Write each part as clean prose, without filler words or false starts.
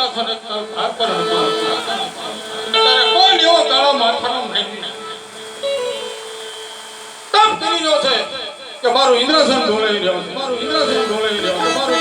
ઇન્દ્રાસન ભાગ પર હતો ત્યારે કોઈ એવો કાળો માથાનો માહિતી તપ કરી રહ્યો છે કે મારું ઇન્દ્રાસન ઢોળાઈ રહ્યો છે, મારું ઇન્દ્રાસન ઢોળાઈ રહ્યો છે, મારું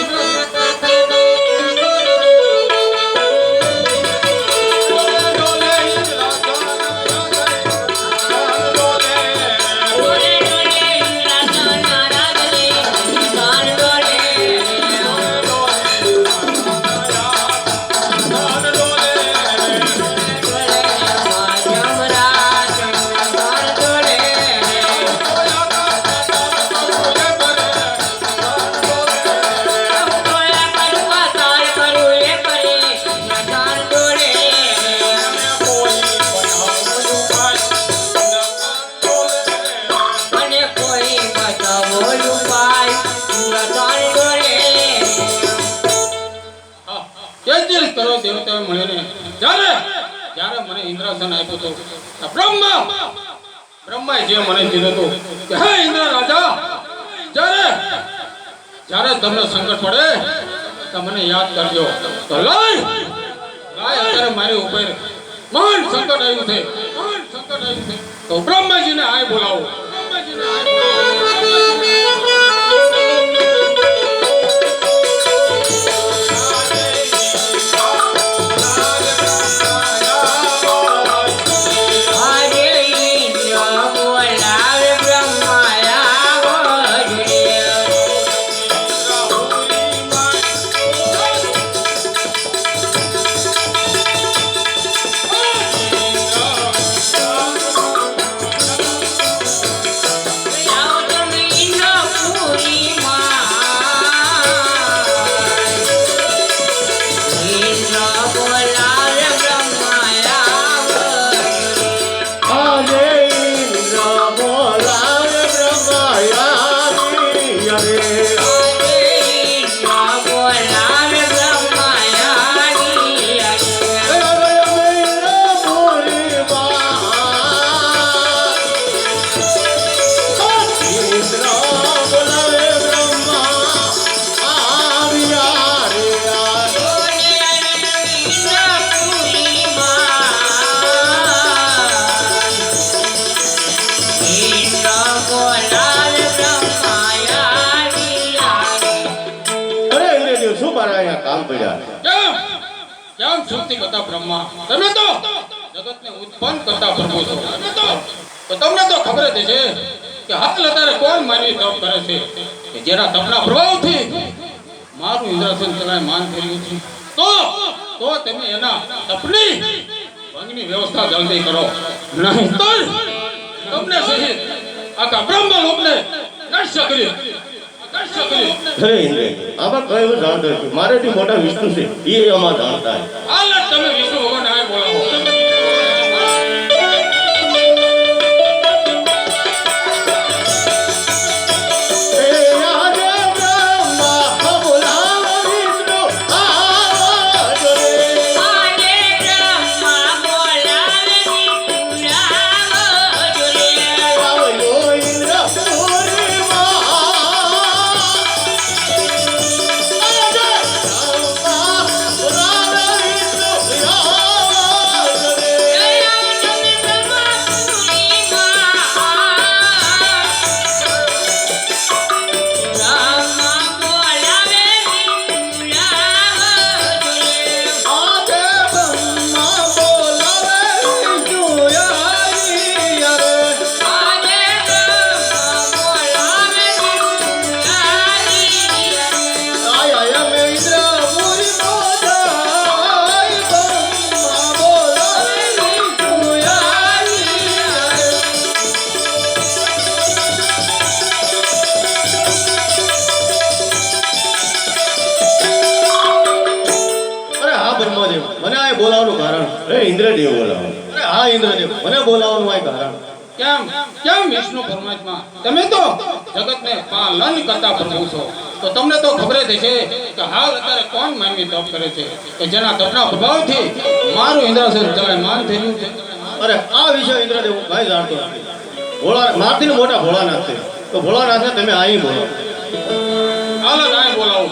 દેવતાએ મળીને જ્યારે મને ઇન્દ્રાસન આપ્યું હતું બ્રહ્માએ જે મને કીધું હતું કે હે ઇન્દ્ર રાજા, જ્યારે તમને સંકટ પડે તો મને યાદ કરજો. તો લાય અત્યારે મારી ઉપર મહાન સંકટ આવ્યું છે, તો બ્રહ્માજીને આય બોલાવો. કેમ સૃષ્ટિ કરતા બ્રહ્મા, તમે તો જગતને ઉત્પન્ન કરતા પ્રભુ છો. તો તમને તો ખબર જ છે કે હાલ અત્યારે કોણ માનવી તપ કરે છે કે જેના તપના પ્રભાવથી મારું ઇન્દ્રાસન ચલાય માન કર્યું છે. તો તમે એના તપની ભંગની વ્યવસ્થા જલ્દી કરો, નહીં તો તમને સહિત આખા બ્રહ્મ લોકને નષ્ટ કરી. અરે ઇન્દ્ર, આમાં કઈ હું જાણતો છું, મારેથી મોટા વિષ્ણુ છે, એ આમાં જાણતા છે. હાલ તમે વિષ્ણુ ભગવાન આય બોલાવો. બોલાવવાનું કારણ ઇન્દ્રદેવ બોલાવો. અરે હા ઇન્દ્રદેવ, મને બોલાવવાનું આ કારણ કેમ વિષ્ણુ પરમાત્મા, તમે તો જગતને પાલન કરતા પ્રભુ છો. તો તમને તો ખબર જ છે કે હાલ અત્યારે કોણ માનવી તપ કરે છે કે જેના તપના પ્રભાવથી મારું ઇન્દ્રાસન ચલાયમાન થયું છે. અરે આ વિષય ઇન્દ્રદેવ કઈ જાણતો નથી. ભોળા મારથી મોટા ભોળાનાથ છે, તો ભોળાનાથને તમે અહીં બોલો. હાલ અહીં બોલાવો.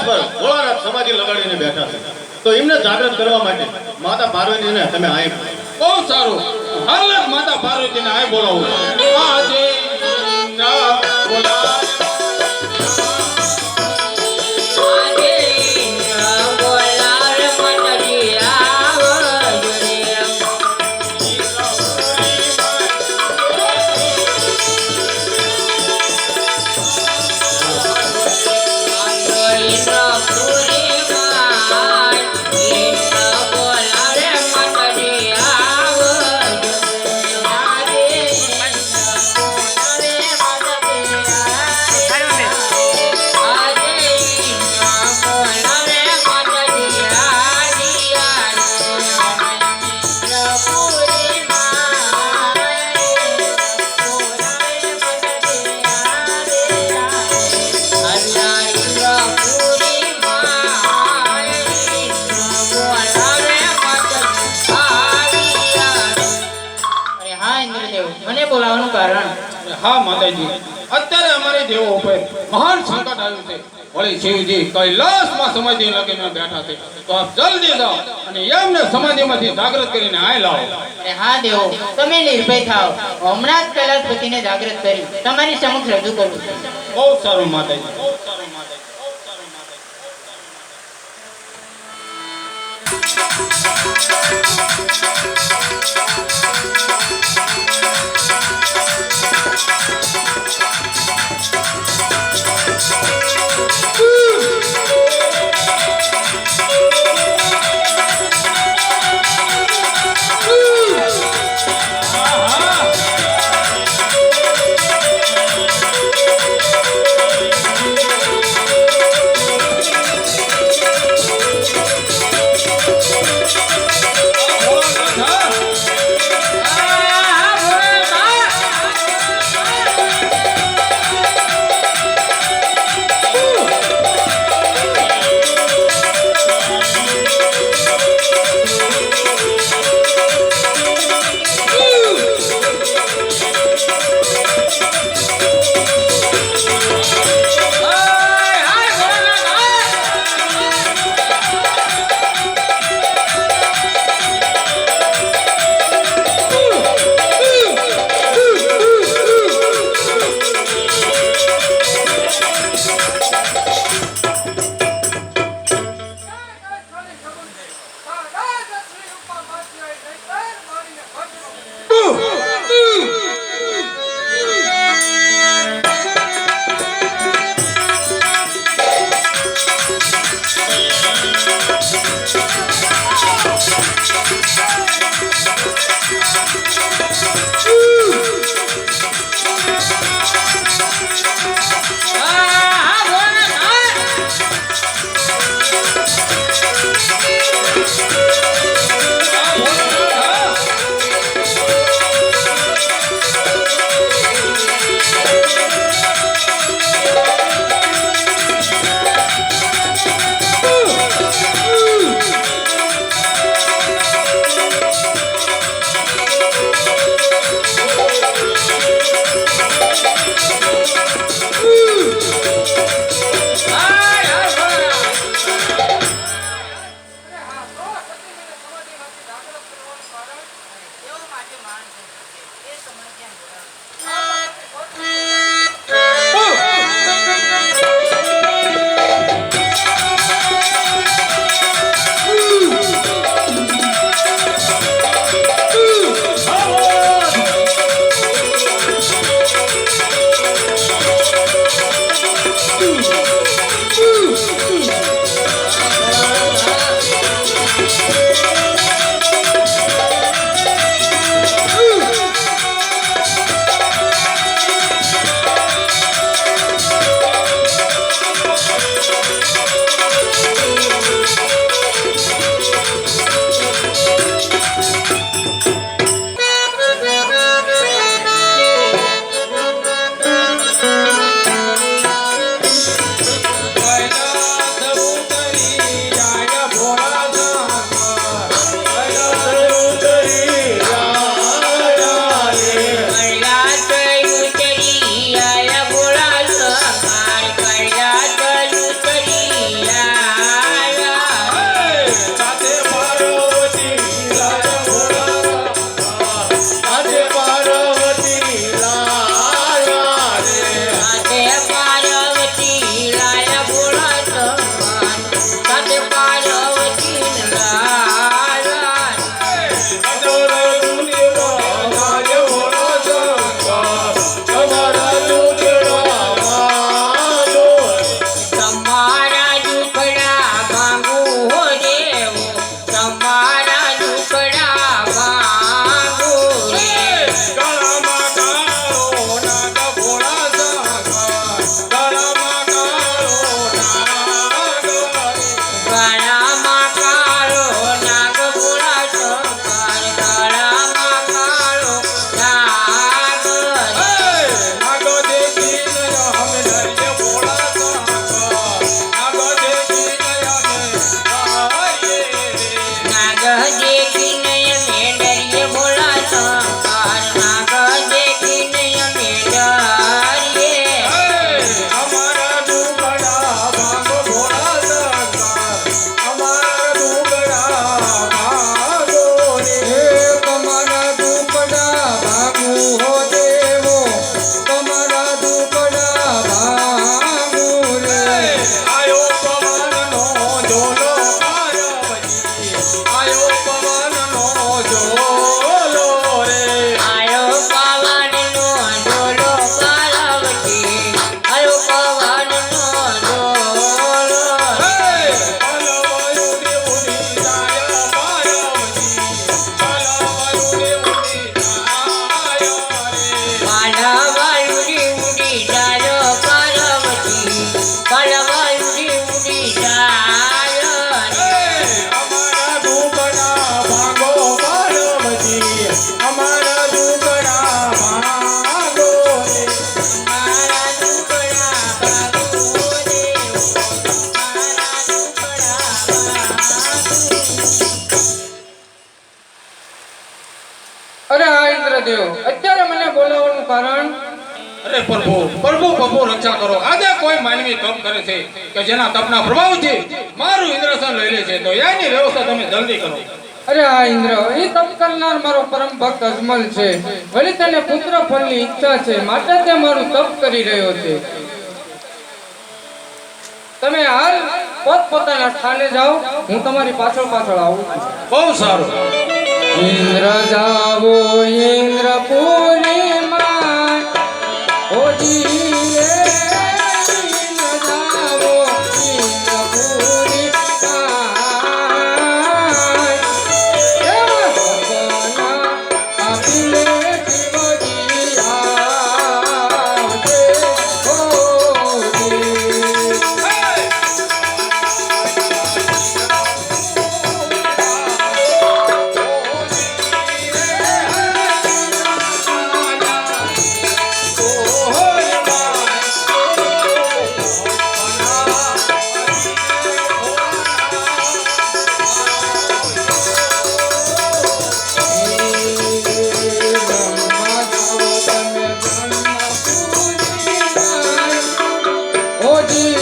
આકાશ પર ભોળાનાથ સમાધિ લગાડીને બેઠા છે તો એમને જાગૃત કરવા માટે માતા પાર્વતીને તમે અહીં બહુ સારું હાલ જ માતા પાર્વતીને આ બોલાવું આજે ના બોલાવે હા માતાજી અત્યારે અમારી દેવો ઉપર મહાન સંકટ આવ્યું છે વળી શિવજી કૈલાસમાં સમાધિ લગીને બેઠા છે તો આપ જલ્દી જાઓ અને એમને સમાધિમાંથી જાગૃત કરીને આય લાવો અરે હા દેવો તમે નિર્ભય થાઓ હમણાં જ કૈલાસપતિને જાગૃત કરી તમારી સમક્ષ રજૂ કરું છું બહુ સારું માતાજી બહુ સારું માતાજી અરે પ્રભુ પ્રભુ પ્રભુ રક્ષા કરો. આજે કોઈ માનવી તપ કરે છે કે જેના તપના પ્રભાવથી મારું ઇન્દ્રસન લઈ લે છે, તો એની વ્યવસ્થા તમે જલ્દી કરો. અરે આ ઇન્દ્ર, એ તપ કરનાર મારો પરમ ભક્ત અજમલ છે. વળી તેને પુત્ર ફળની ઈચ્છા છે, માટે તે મારું તપ કરી રહ્યો છે. તમે હાલ પોતપોતાના સ્થાને જાઓ, હું તમારી પાછળ પાછળ આવું છું. બહુ સારું. ઇન્દ્ર જાવો ઇન્દ્રપુરીમાં, ઓજી રે ઇન્દ્ર જાવો ઇન્દ્રપુરીમાં. એવા ભગવાના આપીને શિવજી આવશે ઓજી.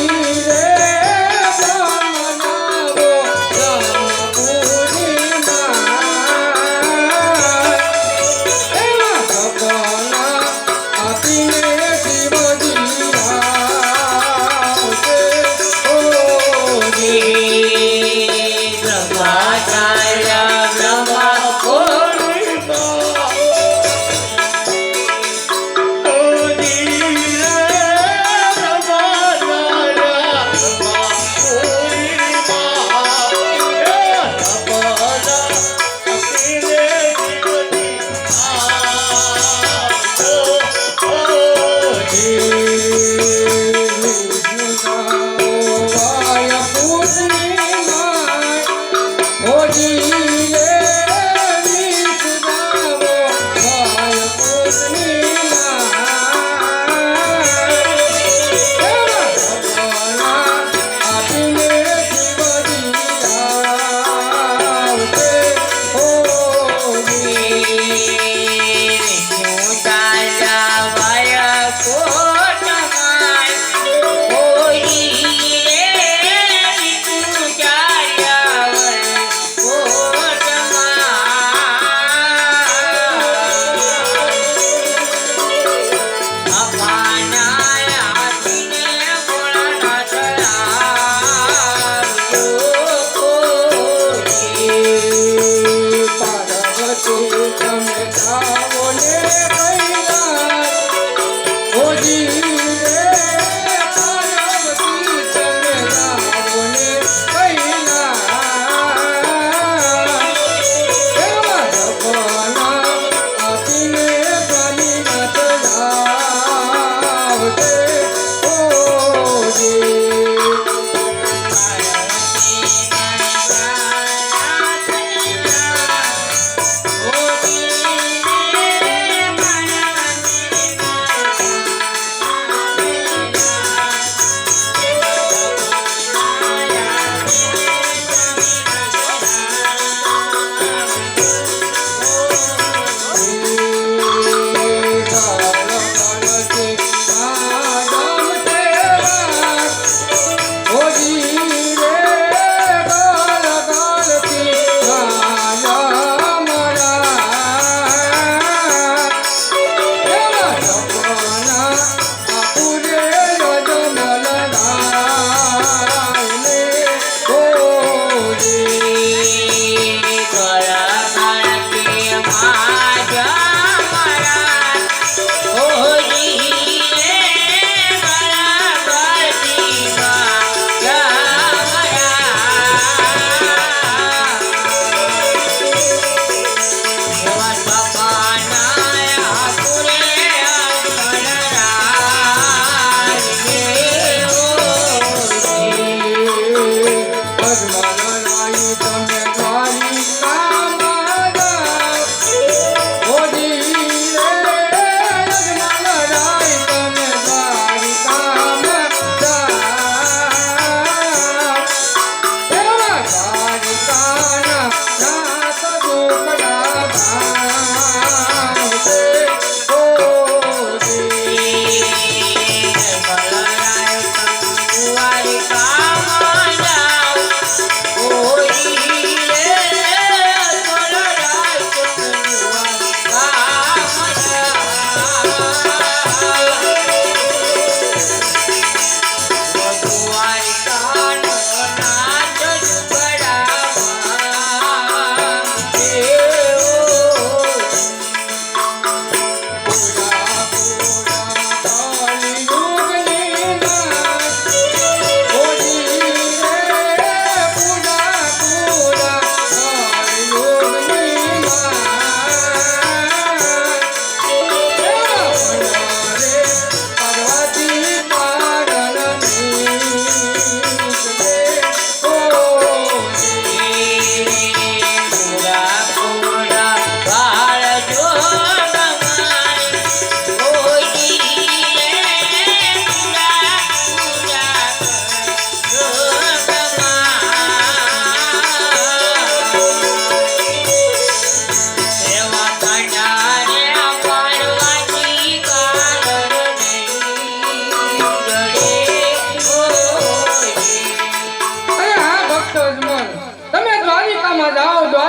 કોટ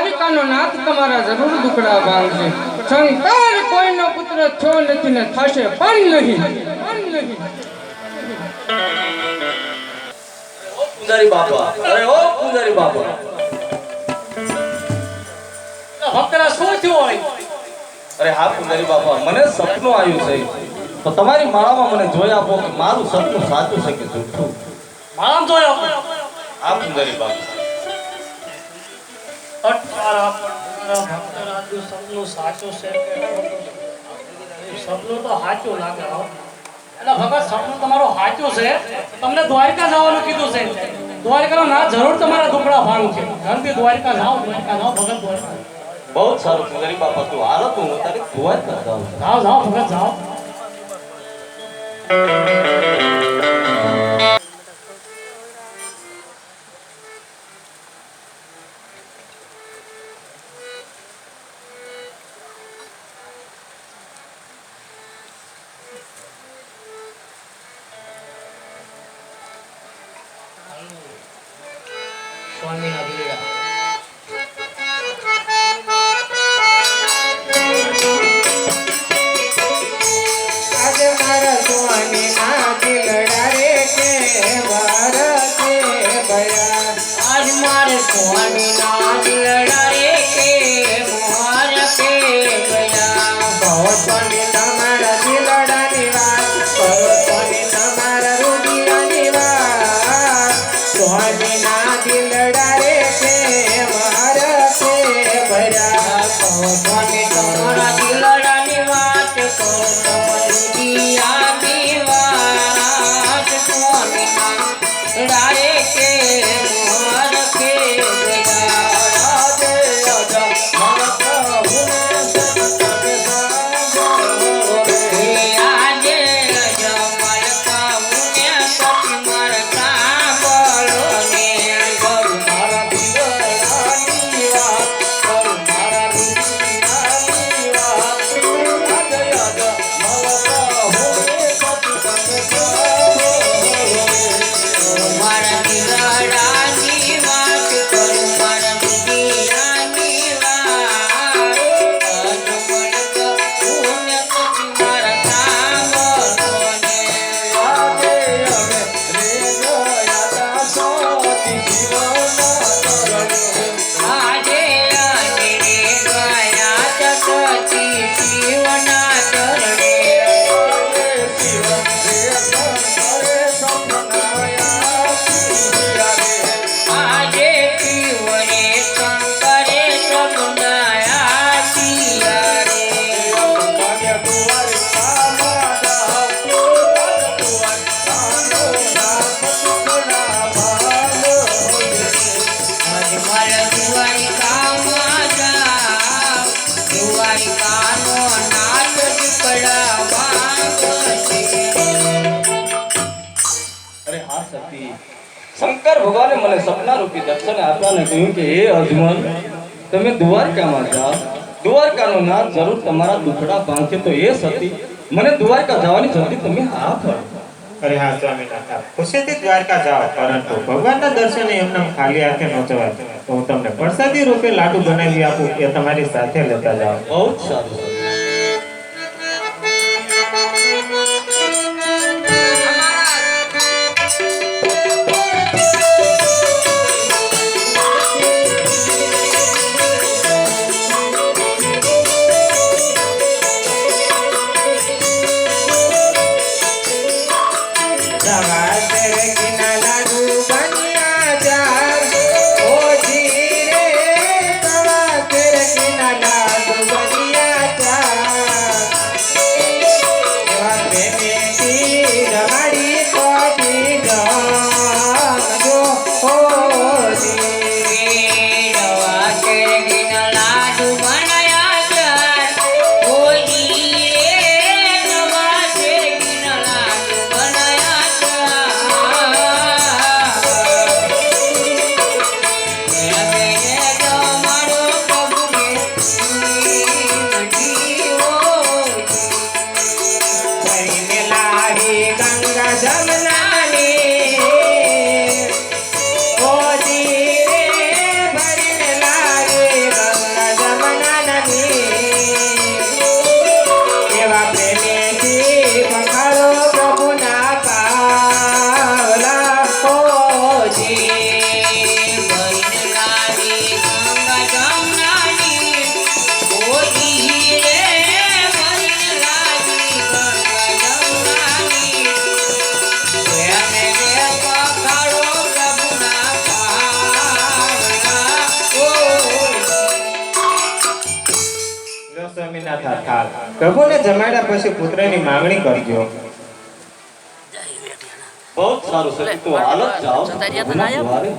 દ્વારિકાનો નાથ તમારા જરૂર દુખડા ભાંગશે. શંકર કોઈનો પુત્ર છો નથી ને થશે પણ નહીં. પૂજારી બાપા, અરે ઓ પૂજારી બાપા, ભક્તરા શું થયું હોય? અરે હા પૂજારી બાપા, મને સપનું આવ્યું છે. તો તમારી માળામાં મને જોઈ આપો કે મારું સપનું સાચું છે કે જૂઠું. મારામ જોયો હા પૂજારી બાપા. ભક્તરાજનું સપનું સાચું છે કે ખોટું? સપનું તો સાચું લાગે હો. એટલે ભગત સપનું તમારું સાચું છે. તમને દ્વારકા જવાનું કીધું છે. દ્વારકાનો નાથ જરૂર તમારા દુખડા ભાંગ છે. ધનથી દ્વારકા જાઓ ભગત દ્વારકા બહુ જ સારું પૂજારી બાપા, તું હાલો તો હું તારી દ્વારકા જાઉં છું. જાઓ ભગત જાઓ. સ્વામીના બીડા આજે મારા સ્વામીના દિલડા રે કે ભારતે ગયા. આજ મારે સ્વામીના દિલડા રે કે ભારતે ગયા. કહો સ્વામી તમારા દિલડાની વાત, કહો સ્વામી તમારા રુદિયાની વાત. સ્વામીના દિલડા રે કે ભારતે ગયા. કહો સ્વામી તમારા દિલડાની વાત, કહો તમારી દિયાની વાત. સ્વામીના ડારે કે ભારતે ગયા. રાધે રાધા આજે જમલ કાઉને સતી મર કાબળો ને કરું મારા દિલડાની વાત, કરું મારા દિલડાની વાત. રાધે રાધા મારા દિલડાની વાત, કરું મારા દિલડાની વાત. જમલ કાઉને સતી મર કાબળો ને રાધે રાધે રે ગયા સોતી જીવના આજે આજે ગયા સતી જીવના ચરણે. આજે પીવરે શંકરે સપનાયા સિયા રે. આજે મારા દ્વારિકામાં જાવ, દ્વારિકાનો નાથ દીપડા વાંગશે. અરે હા સતી, શંકર ભગવાને મને સપના રૂપી દર્શન આપ્યા ને કહ્યું કે હે અજમલ, તમે દ્વારકામાં જાઓ. દ્વારકાનો નાથ જરૂર તમારા દુખડા ભાંગશે. તો એ સતી, મને દ્વારકા જવાની જલ્દી તમે હા કરો. અરે હા સ્વામીનાથ, આપ ખુશીથી દ્વારકા જાઓ, પરંતુ ભગવાનના દર્શને એમને ખાલી હાથે ન જવાય. તો હું તમને પ્રસાદી રૂપે લાડુ બનાવી આપું, એ તમારી સાથે લેતા જાઓ. બહુ જ સારું સતી. સવા સરગીના લાડુ બન્યા જાર, ઓ ધીરે સવા સરગીના લાડુ બન્યા જાર. એવા પ્રેમેથી રમાડી કોટી જામજો હોજી. સવા સરગીના લાડુ બન્યા જાર, ઓ ધીરે સવા સરગીના લાડુ બન્યા ગંગા જમનાને ઓ ધીરે ભરીને લાગે નાથા થાળ. પ્રભુને જમાડ્યા પછી પુત્રની માંગણી કરજો. બહુ જ સારું સતી, તો હાલ જ જાઓ પ્રભુના દ્વારે.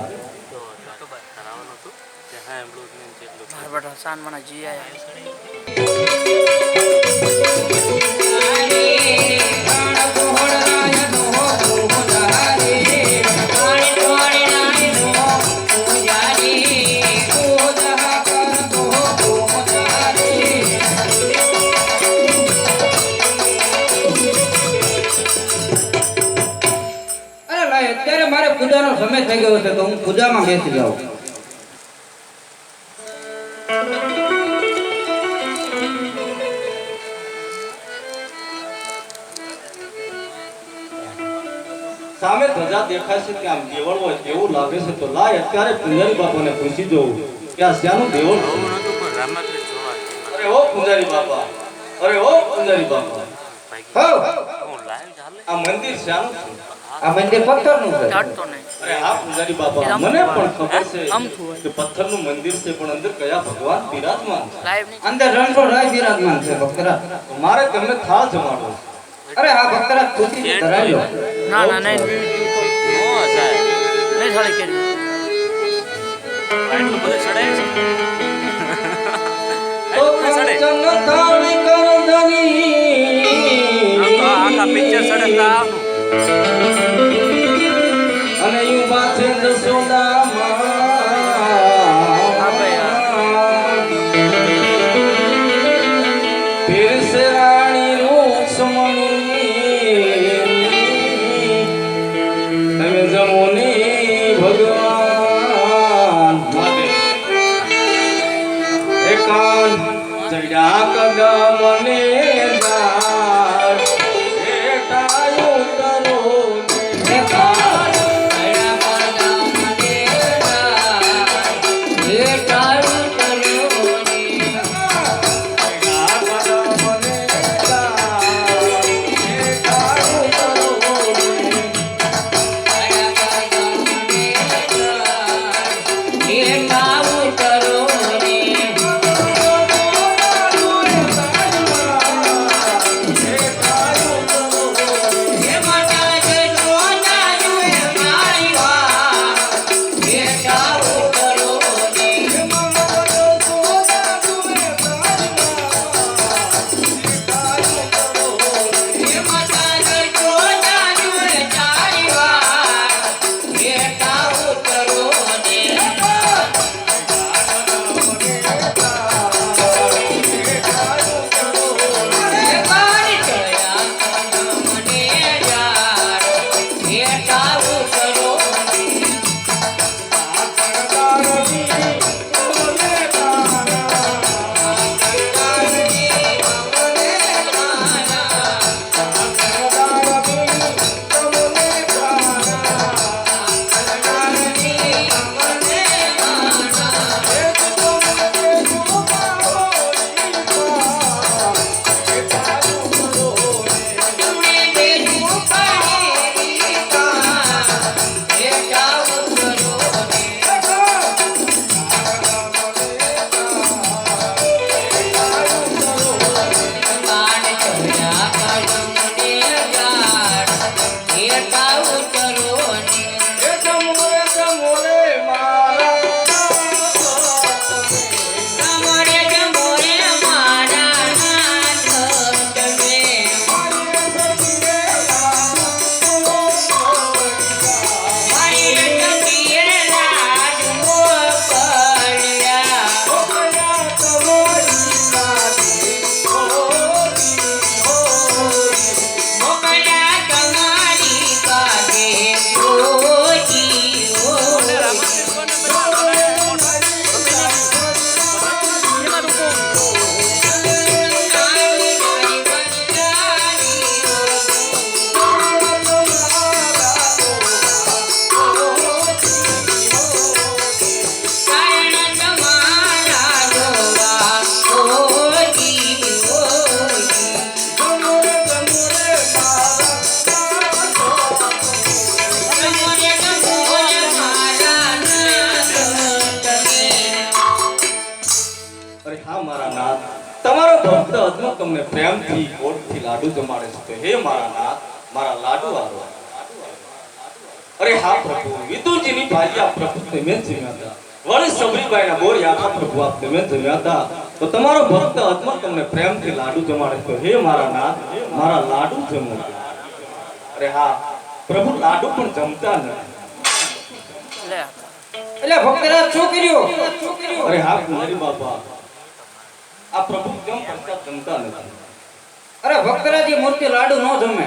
અરે ભાઈ અત્યારે મારે પૂજાનો સમય થઈ ગયો છે તો હું પૂજામાં બેસી જાઉં. સામે ધજા દેખાય છે કે આમ દેવળ હોય એવું લાગે છે, તો લાય અત્યારે પૂંજારી બાપાને પૂછી જોઉં કે આ શાનું દેવળ છે. અરે ઓ પૂંજારી બાપા, અરે ઓ પૂંજારી બાપા, આ મંદિર શાનું છે? આ મંદિર પથ્થરનું છે. અરે હા પૂંજારી બાપા, મને પણ ખબર છે કે પથ્થરનું મંદિર છે, પણ અંદર કયા ભગવાન બિરાજમાન છે? અંદર રણછોડરાય બિરાજમાન છે ભક્તરા. તો મારે તમને થાળ જમાડવો છે. અરે આ ભક્તરા ખુશી ધરાવી લો. ના ના નહીં નો જાય નહીં થાળી કરી આટલું બધું ચડાય છે તો કંચન થાળી કરધની આમ તો આખા પિક્ચર ચડતા અને યુ બાથે જસોદામાં ફિર સે રાણી રૂક્ષ્મણી તમે જમોની ભગવાન એકાન ચડ્યા કદમને દાર એટાયું તરો એકાન ચડ્યા કદમને હા મારા નાથ, તમારો ભક્ત અજમલ તમને પ્રેમથી ગોળથી લાડુ જમાડે છે, તો હે મારા નાથ, મારા લાડુ વાળો. અરે હા પ્રભુ, વિદુરજીની ભાર્યા પ્રભુ તમે જમ્યા હતા, વળી સબરીબાઈના બોરી આખા પ્રભુ આપ તમે જમ્યા હતા, તો તમારો ભક્ત અજમલ તમને પ્રેમથી લાડુ જમાડે છે, તો હે મારા નાથ, મારા લાડુ જમો. અરે હા પ્રભુ, લાડુ પણ જમતા નથી. એટલે ભક્તરાજ શું કર્યું? અરે હા કુમારી બાપા, આ પ્રભુ કેમ પ્રસાદ જમતા નથી? અરે ભક્તરાજ એ મૂર્તિ લાડુ ન જમે.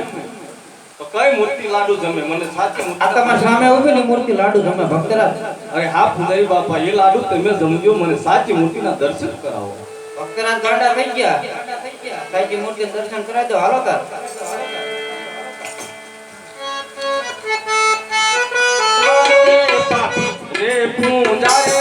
તો કઈ મૂર્તિ લાડુ જમે? મને સાચી મૂર્તિ. આ તમારી સામે ઊભી ની મૂર્તિ લાડુ જમે ભક્તરાજ. અરે હા પૂજારી બાપા, એ લાડુ તમે જમજો, મને સાચી મૂર્તિના દર્શન કરાવો. ભક્તરાજ ગાંડા થઈ ગયા, સાચી મૂર્તિ દર્શન કરાવી દો, હાલો તાર. રે પૂજા રે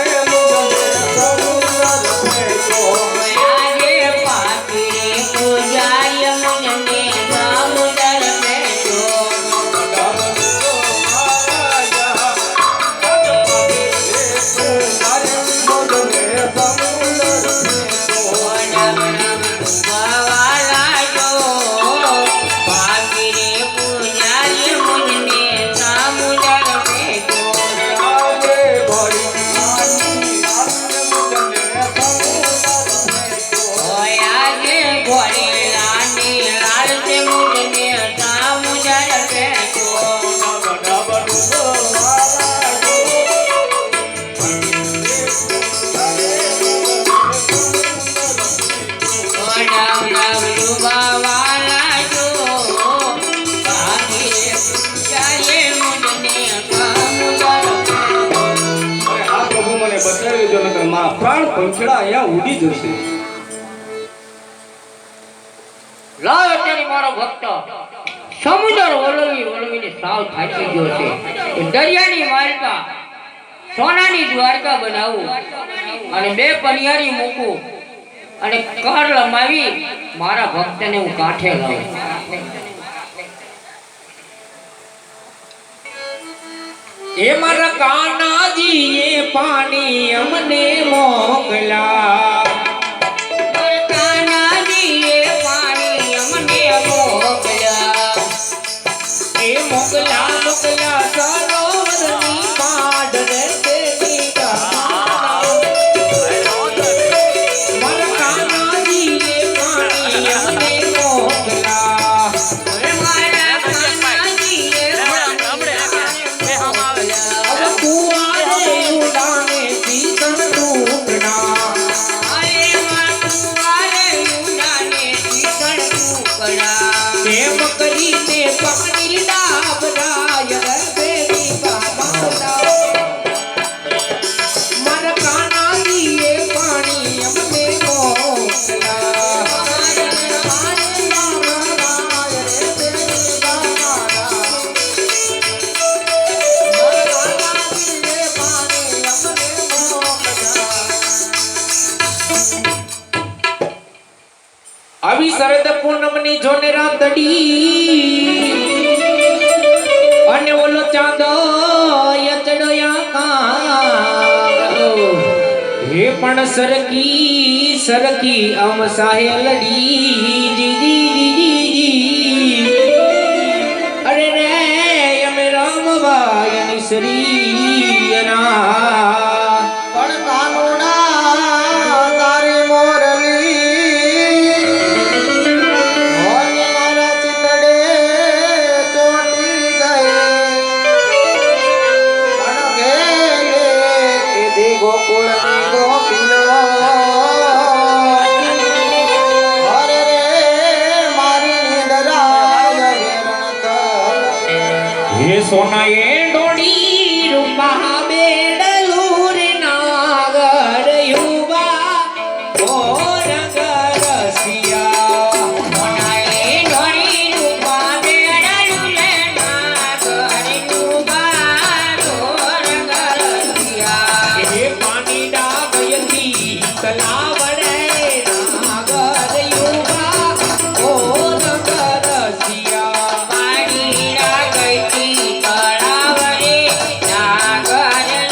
પ્રાણ પંખડા અહીંયા ઉડી જશે. લાવ અત્યારે મારો ભક્ત સમુદ્ર વળવીને સાવ થાકી ગયો છે. દરિયાની માર્કા સોનાની દ્વારકા બનાવું અને 2 પનિયારી મૂકું અને કાર લંબાવી મારા ભક્તને હું કાંઠે લાવું. એ મારા કાનાજી એ પાણી અમને મોકલા. કાનાજી એ પાણી અમને મોકલ્યા. એ મોકલા મોકલા સરોવરની પાડ રે તેની ગાના. મારા કાનાજી એ પાણી અમને મોકલા. મારા કાનાજી એ કુવારે ઉડાને શીતળ ટુકડા. એમ કરીને પાણી ડાબરાય રસેની બાબા. મારા કાનાજી એ પાણી અમને મોકલા. આવી શરદ પૂનમની જોને રાતડી અને ઓલો ચાંદો ચડ્યા કા. હે પણ સરકી સરકી આમ સાહેલડી જી. અરે રે અમે રામબાઈ શ્રી ના પણ કાનુડા તારી મોરલી મારા ચિતડે ચોટી ગયે. પણ ગેલે કીધી ગોકુળની ગોપીઓ. અરે રે મારી નિંદરાય વેરણ કર. હે સોનાએ ડોડી રૂપા બેડલુર નાગર યુવા ઓ રંગ રસિયા. સોનાએ ડોળી રૂપા બેડલુર નાગર યુવા ઓ રંગ રસિયા. હે પાણી ડાબયથી તલાવડે નાગર યુવા ઓ રંગ રસિયા. પાણી ડાગયથી તળાવડે નાગર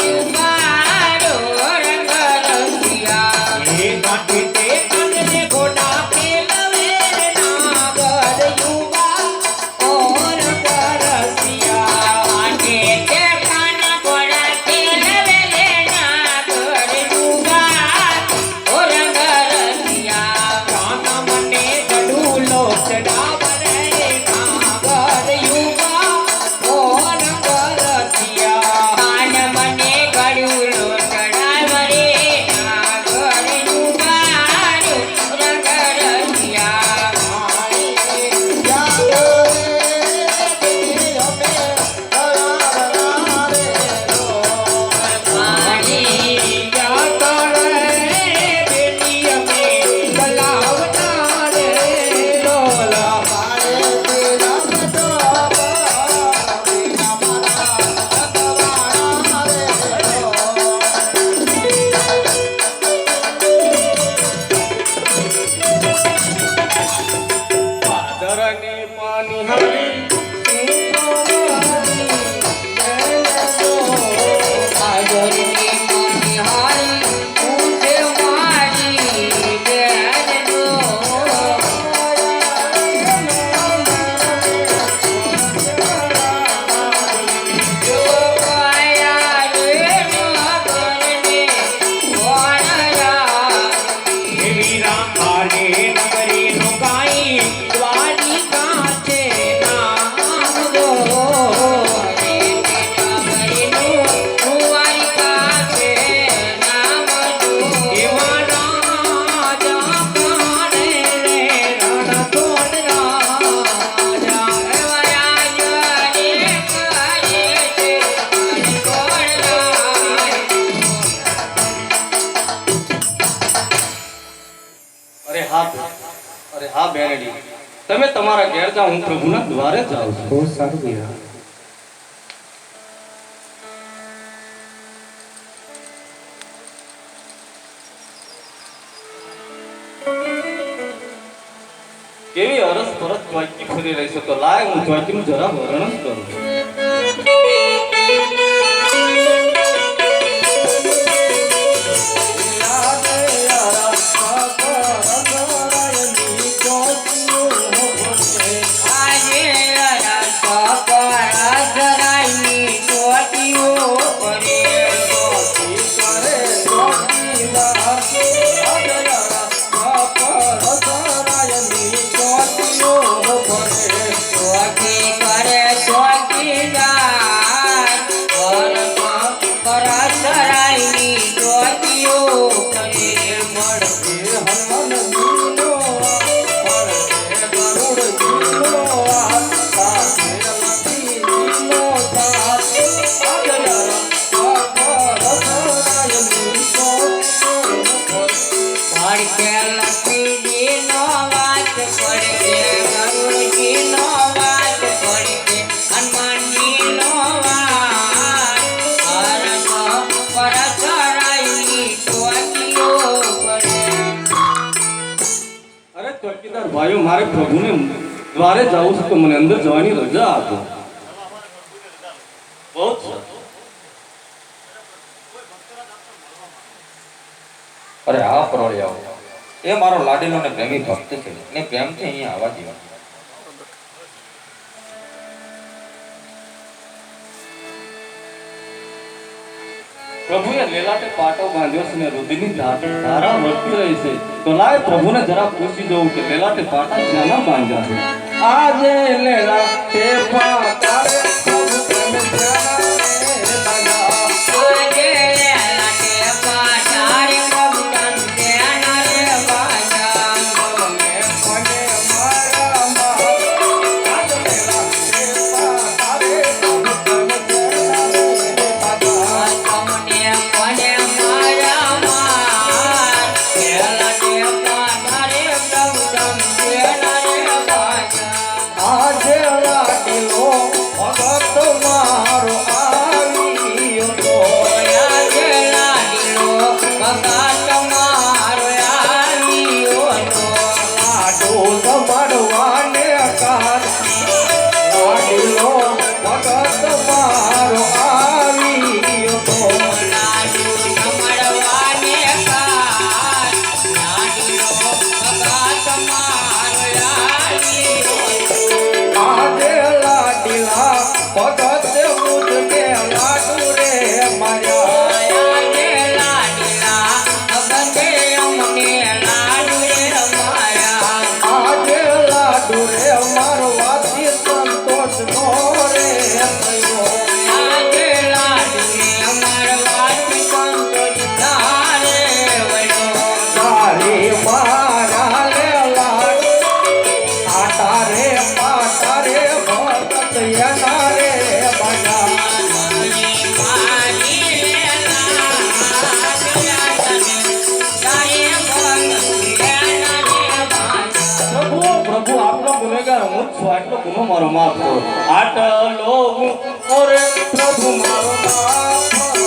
યુવા તમે તમારા ઘેર જાઓ, હું પ્રભુના દ્વારે જાઉં છું. બહુ સારું વીરા. કેવી અરસ પરસ દ્વારકી ફરી રહી છે, તો લાય હું દ્વારકીનું જરા વર્ણન કરું. આજે રસ પરાજરાઈની ચોટીઓ પરે. ચોકી કરે ચોકીદાર, પરાજરાઈની ચોટીઓ પરે. પડશે લક્ષ્મીજીનો વાત પડશે, ગરુડજીનો વાત પડશે, હનુમાનજીનો વાત. પરસરાઈની ચોકીઓ પડે. અરે ચોકીદાર ભાઈઓ, મારે પ્રભુને દ્વારે જવું છે, તો મને અંદર જવાની રજા આપો. બહુ જ સરસ. અરે હા પરોળિયાઓ, એ મારો લાડીલો ને પ્રેમી ભક્ત છે ને પ્રેમથી અહીંયા આવવા દો. પ્રભુએ લેલાટે પાટો બાંધ્યો છે ને રુધિરની ધારા વળતી રહી છે, તો લાય પ્રભુને જરા પૂછી દઉં કે લેલાટે પાટા ક્યાંના બાંધ્યા છે. આજે લેલાટે પાટા રે પ્રભુ તમે ક્યાં રે બાંધ્યા? આજે લાટે પાટારે પ્રભુ તને રે બાજા. મને મને મારા માં આજ લેલાટે પાટા રે પ્રભુ તમે ક્યાં રે બાંધ્યા? તમને મને મારા માર, લાટે પાટારે પ્રભુ તને રે બાજા. આજે લાડીલો ભગત મારો આવ્યો તો. આજે લાડીલો ભગત મારો આવ્યો તો. લાડુ જમાડવાને કાન લાડીલો ભગત મારો આવ્યો તો. લાડુ જમાડવાને કાન, લાડીલો ભગત મારો આવ્યો તો. આજે લાડીલા ભગત મુજને લાડુ રે માર્યા. આજે લાડીલા ભગતે અમને લાડુ રે માર્યા. આજે લાડુ રે મારો વાસી સંતોષ નો રે થયો. આજે લાડુ રે અમારો વાસી સંતોષ તારે વળ્યો. તારે મારા લે લાડુ આટા રે પાટા રે ભગત એના રે બના. પ્રભુ પ્રભુ આપનો ગુનેગાર હું જ છું, આટલો ગુનો મારો માફ કરો. આટલો ઓરે પ્રભુ મારો માફ કરો.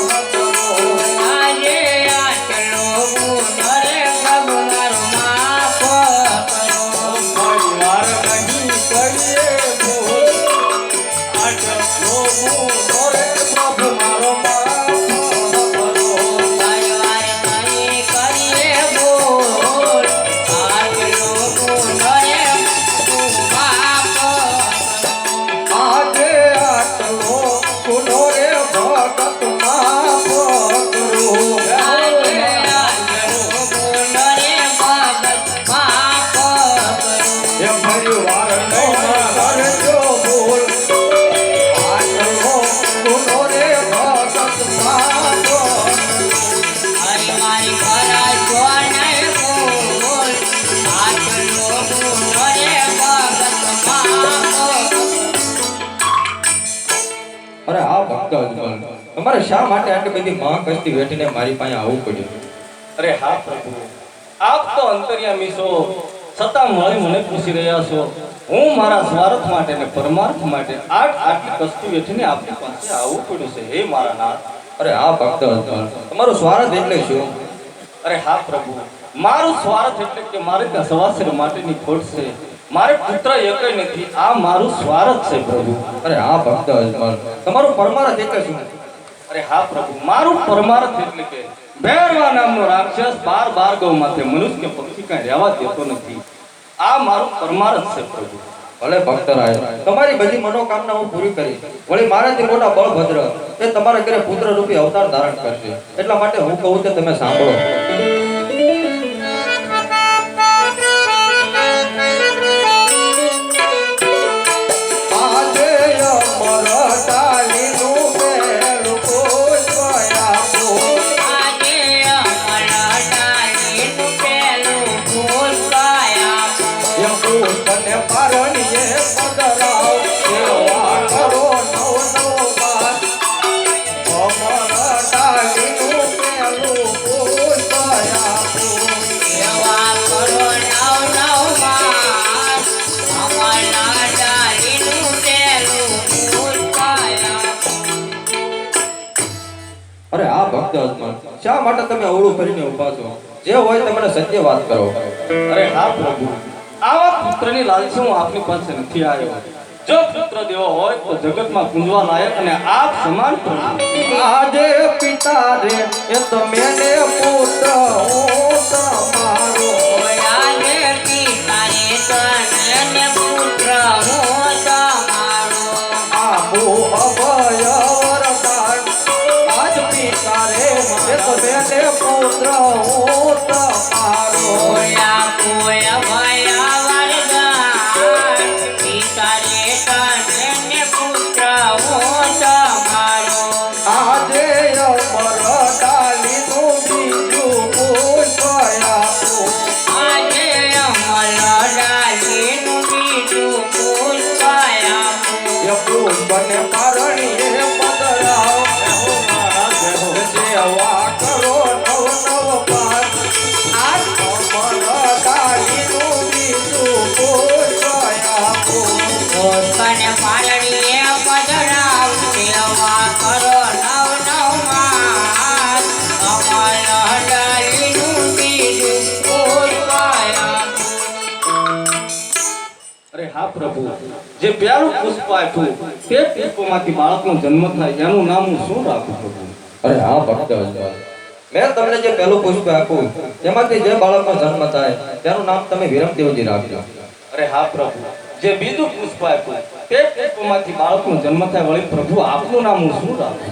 આજે આટલો ગુનો રે પ્રભુ મારો માફ કરો. પરિવાર નહીં કરીએ ભૂલ. આટલો ગુનો રે પ્રભુ મારો માફ કરો. પરિવાર નહીં કરીએ ભૂલ. આટલો ગુનો રે તું માફ કરો. આજે આટલો ગુનો રે ભગત માફ કરો. આજે આટલો ગુનો રે ભગત માફ કરો. એ પરિવાર નહીં કરજો ભૂલ. આટલો ગુનો રે ભગત માફ કરો. મારી કરજો નહીં ભૂલ. આટલો ગુનો રે ભગત માફ કરો. અરે હા ભક્ત અજમલ, તમારે શા માટે આટલી બધી માંગ કષ્ટી વેઠીને મારી પાસે આવવું પડ્યું? અરે હા પ્રભુ, આપ તો અંતર્યામી છો, છતાં મળી મને પૂછી રહ્યા છો. હું મારા સ્વાર્થ માટે ને પરમાર્થ માટે આટલી કષ્ટી વેઠીને આપની પાસે આવવું પડ્યું છે. હે મારા નાથ. અરે હા ભક્ત અજમલ, તમારું સ્વાર્થ એટલે શું? અરે હા પ્રભુ, મારું સ્વાર્થ એટલે કે મારે ત્યાં સવાસર માટેની ખોટ છે. મારે પુત્ર એકય નથી. આ મારું સ્વાર્થ છે પ્રભુ. અરે હા ભક્ત અજમલ, તમારું પરમાર્થ એટલે શું? અરે હા પ્રભુ, મારું પરમાર્થ એટલે કે ભૈરવા નામનો રાક્ષસ બાર ગૌ માથે મનુષ્ય કે પક્ષી કાંઈ રહેવા દેતો નથી. આ મારું પરમાર્થ છે પ્રભુ. ભલે ભક્તરાય, તમારી બધી મનોકામના હું પૂરી કરી. વળી મારાથી મોટા બળભદ્ર એ તમારા ઘરે પુત્ર રૂપી અવતાર ધારણ કરશે. એટલા માટે હું કહું તે તમે સાંભળો. અરે આ ભક્ત અજમલ, શા માટે તમે અવળું કરીને ઊભા છો? જે હોય તે મને સત્ય વાત કરો. અરે હા પ્રભુ, આવા પુત્રની લાલચી હું આપની પાસે નથી આવ્યો. જો પુત્ર દેવો હોય તો જગતમાં પૂંજવા લાયક અને આપ સમાન પ્રભુ. આજે પિતા રે એ તો મેને પુત્ર હું તમારો. આજે પિતા રે તને પુત્ર હું તમારો. આપો અભય વરદાન. આજ પિતા રે એ તો મેને પુત્ર હું તમારો. કોયા ભયા વરદાન. પિતા રે તને પુત્ર હું તમારો. આજે અમર ડાલીનું બીજું પુષ્પયા. આજે અમર ડાલીનું બીજું પુષ્પયા. એ પુષ્પને પરણીએ પધરાવ. સેવા કરો નવ પાર. આ અમર ડાલીનું બીજું પુષ્પયા. પુષ્પને પારણીએ પધરાવ. સેવા કરો નવ માસ. અમર ડાલીનું બીજું પુષ્પયા. અરે હા પ્રભુ, જે પ્યારું પુષ્પ આપ્યું તે પુષ્પમાંથી બાળકનો જન્મ થાય એનું નામ હું શું રાખું પ્રભુ? અરે હા ભક્ત અજમલ, મેં તમને જે પહેલું પુષ્પ આપ્યું તેમાંથી જે બાળકનો જન્મ થાય તેનું નામ તમે વિરમદેવજી રાખજો. અરે હા પ્રભુ, જે બીજું પુષ્પ આપ્યું તે પુષ્પમાંથી બાળકનો જન્મ થાય વળી પ્રભુ આપનું નામ હું શું રાખું?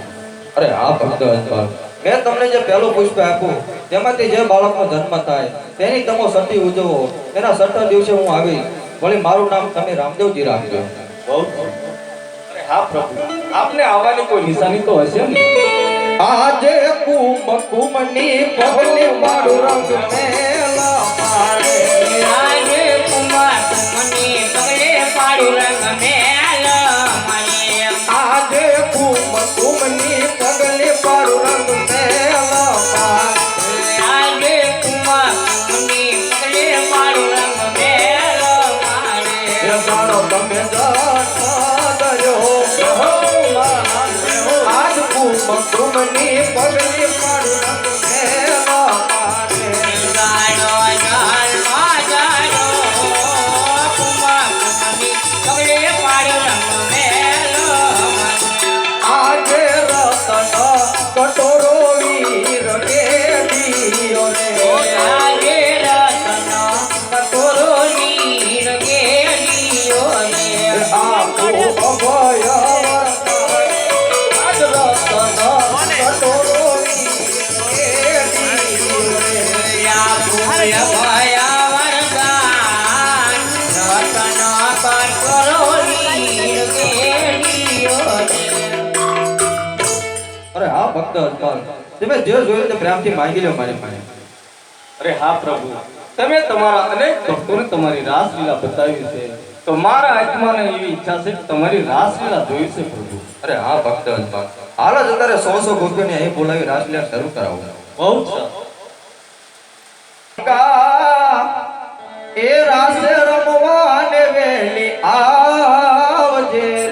અરે હા ભક્ત અજમલ, મેં તમને જે પહેલું પુષ્પ આપ્યું તેમાંથી જે બાળકનો જન્મ થાય તેની તમે સતી ઉજવો. એના 6 દિવસે હું આવી. વળી મારું નામ તમે રામદેવજી રાખજો. બહુ અરે હા પ્રભુ, આપને આવવાની કોઈ નિશાની તો હશે ને? આજે કુમની પગલે મારું રંગ મેલા મારે. આજે કુમાર મને પગલે પાડું રંગ મેલ મને. આજે કુમની પગલે મારું રંગ મેલા મારે. આજે કુમાર મને પગલે પાડું રંગ મેલ મારે. એ જાણો તમે આજ કુમની પગલે મારું રંગ મેલા મારે. ગાડો જલમાં જાડો કુમાર મને પગલે પાડું રંગ મેલ મને. આજે રતન કટોરો વીર કેદીઓ રે. આજે રતન કટોરો નીર કેડીઓ રે. આપો અભય વરદાન. આજ રતન કટોરો વીર કેદીઓ રે. ભયા વરદાન. રતન કટોરો નીર કેડીઓ રે. અરે હા ભક્ત અજમલ, તમે જે જોયું તે પ્રેમથી માંગી લો મારી પાસે. અરે હા પ્રભુ, તમે તમારા અનેક ભક્તોને તમારી રાસલીલા બતાવી છે તો મારા આત્માને એવી ઈચ્છા છે કે તમારી રાસલીલા જોઈ છે પ્રભુ. અરે હા ભક્ત અજમલ, હાલ જ અત્યારે 100 ગોપીઓને અહીં બોલાવી રાસલીલા શરૂ કરાવો. બહુ જ સારું. એ રાસે રમવાને વેલી આવજે